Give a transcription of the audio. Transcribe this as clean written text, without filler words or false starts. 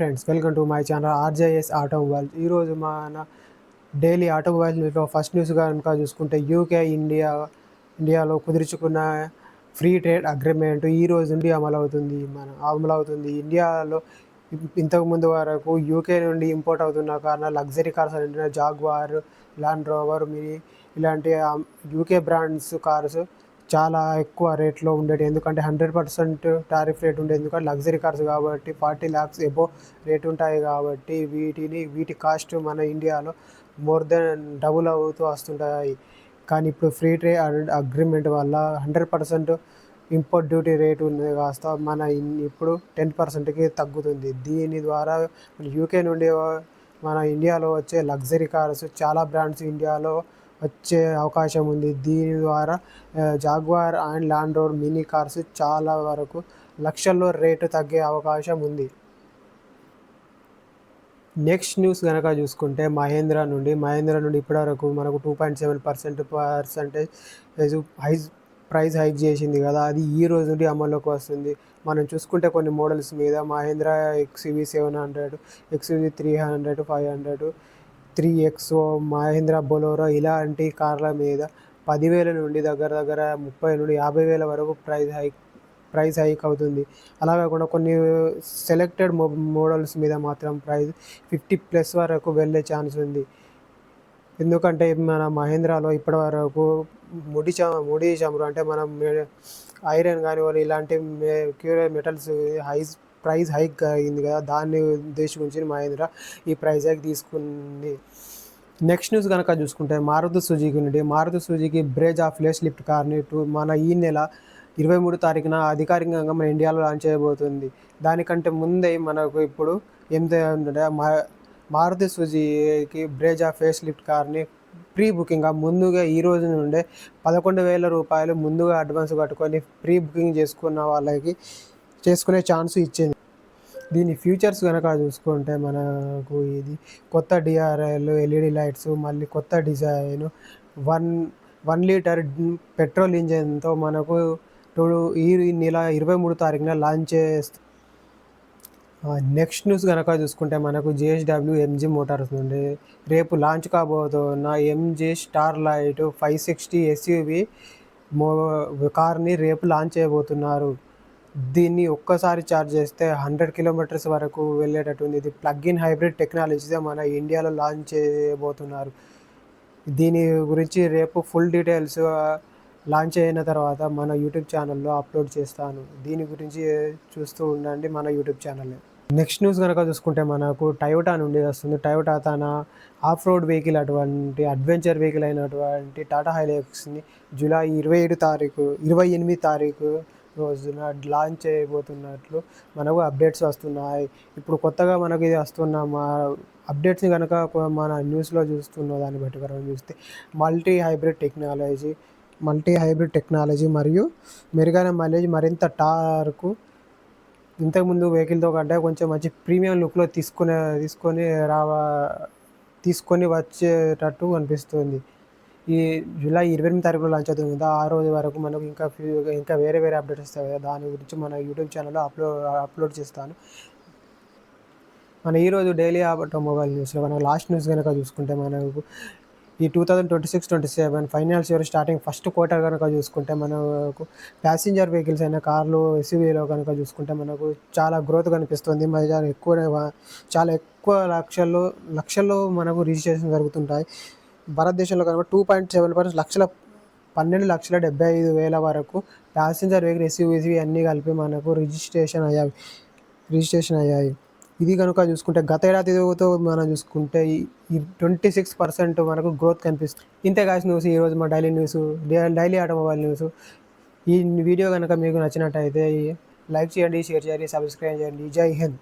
Friends, welcome to my channel RJS automobiles. ఈరోజు మన daily automobiles న్యూస్లో ఫస్ట్ న్యూస్ కనుక చూసుకుంటే ఇండియాలో కుదుర్చుకున్న ఫ్రీ ట్రేడ్ అగ్రిమెంట్ ఈ రోజు నుండి అమలవుతుంది. ఇండియాలో ఇంతకుముందు వరకు యూకే నుండి ఇంపోర్ట్ అవుతున్న కారణాలు లగ్జరీ కార్స్ అంటే జాగ్వార్, ల్యాండ్ రోవర్, మినీ ఇలాంటి యూకే బ్రాండ్స్ కార్స్ చాలా ఎక్కువ రేట్లో ఉండేది. ఎందుకంటే 100% టారిఫ్ రేట్ ఉండేది. ఎందుకంటే లగ్జరీ కార్స్ కాబట్టి 40 lakhs ఎబో రేట్ ఉంటాయి. కాబట్టి వీటి కాస్ట్ మన ఇండియాలో మోర్ దెన్ డబుల్ అవుతూ వస్తుంటాయి. కానీ ఇప్పుడు ఫ్రీ ట్రేడ్ అగ్రిమెంట్ వల్ల 100% ఇంపోర్ట్ డ్యూటీ రేట్ ఉంది కాస్త ఇప్పుడు 10%కి తగ్గుతుంది. దీని ద్వారా యూకే నుండి మన ఇండియాలో వచ్చే లగ్జరీ కార్స్ చాలా బ్రాండ్స్ ఇండియాలో వచ్చే అవకాశం ఉంది. దీని ద్వారా jaguar and land rover mini cars చాలా వరకు లక్షల్లో రేటు తగ్గే అవకాశం ఉంది. నెక్స్ట్ న్యూస్ కనుక చూసుకుంటే మహేంద్ర నుండి ఇప్పటివరకు మనకు 2.7% ప్రైస్ హైక్ చేసింది కదా, అది ఈ రోజు నుండి అమల్లోకి వస్తుంది. మనం చూసుకుంటే కొన్ని మోడల్స్ మీద Mahindra XUV 700, XUV 300, 500, 3XO, Mahindra Bolero ఇలాంటి కార్ల మీద 10,000 నుండి దగ్గర 30,000 నుండి 50,000 వరకు ప్రైస్ హైక్ అవుతుంది. అలా కాకుండా కొన్ని సెలెక్టెడ్ మోడల్స్ మీద మాత్రం ప్రైస్ 50+ వరకు వెళ్ళే ఛాన్స్ ఉంది. ఎందుకంటే మన మహేంద్రలో ఇప్పటివరకు ముడి చమురు అంటే మనం ఐరన్ కానీ ఇలాంటి మెటల్స్ ప్రైస్ హైక్ అయింది కదా, దాన్ని ఉద్దేశించి మహేంద్ర ఈ ప్రైస్ హైక్ తీసుకుంది. నెక్స్ట్ న్యూస్ కనుక చూసుకుంటే Maruti Suzuki Brezza face lift కార్ని మన ఈ నెల 23 తారీఖున అధికారికంగా మన ఇండియాలో లాంచ్ చేయబోతుంది. దానికంటే ముందే మనకు ఇప్పుడు Maruti Suzuki Brezza face lift కార్ని ప్రీ బుకింగ్గా ముందుగా ఈ రోజు నుండే 11,000 రూపాయలు ముందుగా అడ్వాన్స్ కట్టుకొని ప్రీ బుకింగ్ చేసుకునే ఛాన్స్ ఇచ్చింది. దీని ఫీచర్స్ కనుక చూసుకుంటే మనకు ఇది కొత్త DRL LED లైట్స్, మళ్ళీ కొత్త డిజైన్, 1 లీటర్ పెట్రోల్ ఇంజన్తో మనకు ఈ నెల 23 తారీఖున లాంచ్ చేస్తుంది. నెక్స్ట్ న్యూస్ కనుక చూసుకుంటే మనకు JSW MG మోటార్స్ నుండి రేపు లాంచ్ కాబోతున్న MG స్టార్లైట్ 560 SUV కార్ని రేపు లాంచ్ చేయబోతున్నారు. దీన్ని ఒక్కసారి ఛార్జ్ చేస్తే 100 kilometers వరకు వెళ్ళేటట్టుంది. ఇది ప్లగ్-ఇన్ హైబ్రిడ్ టెక్నాలజీతో మన ఇండియాలో లాంచ్ చేయబోతున్నారు. దీని గురించి రేపు ఫుల్ డీటెయిల్స్ లాంచ్ అయిన తర్వాత మన యూట్యూబ్ ఛానల్లో అప్లోడ్ చేస్తాను. దీని గురించి చూస్తూ ఉండండి మన యూట్యూబ్ ఛానల్. నెక్స్ట్ న్యూస్ కనుక చూసుకుంటే మనకు టయోటా నుండి వస్తుంది. టయోటా తన of road vehicle adventure vehicle అయినటువంటి టాటా హైలక్స్ని జూలై 28 తారీఖు రోజున లాంచ్ చేయబోతున్నట్లు మనకు అప్డేట్స్ వస్తున్నాయి. ఇప్పుడు కొత్తగా మనకు ఇది వస్తున్న మా అప్డేట్స్ని కనుక మన న్యూస్లో చూస్తున్న దాన్ని బట్టి కనుక చూస్తే మల్టీ హైబ్రిడ్ టెక్నాలజీ మరియు మెరుగైన మైలేజ్, మరింత టార్క్ ఇంతకుముందు వెహికల్తో కంటే కొంచెం మంచి ప్రీమియం లుక్లో తీసుకొని వచ్చేటట్టు అనిపిస్తుంది. ఈ జూలై 28 తారీఖులో లాంచ్ అవుతుంది కదా, ఆ రోజు వరకు మనకు ఇంకా వేరే అప్డేట్స్ వస్తాయి కదా, దాని గురించి మన యూట్యూబ్ ఛానల్లో అప్లోడ్ చేస్తాను. మన ఈరోజు డైలీ ఆటోమొబైల్ న్యూస్లో మనం లాస్ట్ న్యూస్ కనుక చూసుకుంటే మనకు ఈ 2026-27 financial year starting first quarter కనుక చూసుకుంటే మనకు ప్యాసింజర్ వెహికల్స్ అయిన కార్లు, SUVలో కనుక చూసుకుంటే మనకు చాలా గ్రోత్ కనిపిస్తుంది. చాలా ఎక్కువ లక్షల్లో మనకు రిజిస్ట్రేషన్ జరుగుతుంటాయి. భారతదేశంలో కనుక 2.7% 12,75,000 వరకు ప్యాసింజర్ వెహికల్ SUVs అన్నీ కలిపి మనకు రిజిస్ట్రేషన్ అయ్యాయి. ఇది కనుక చూసుకుంటే గత ఏడాదితో మనం చూసుకుంటే 26% మనకు గ్రోత్ కనిపిస్తుంది. ఇంతే గాయ్స్ న్యూస్ ఈరోజు మా డైలీ ఆటోమొబైల్ న్యూస్. ఈ వీడియో కనుక మీకు నచ్చినట్టయితే లైక్ చేయండి, షేర్ చేయండి, సబ్స్క్రైబ్ చేయండి. జై హింద్.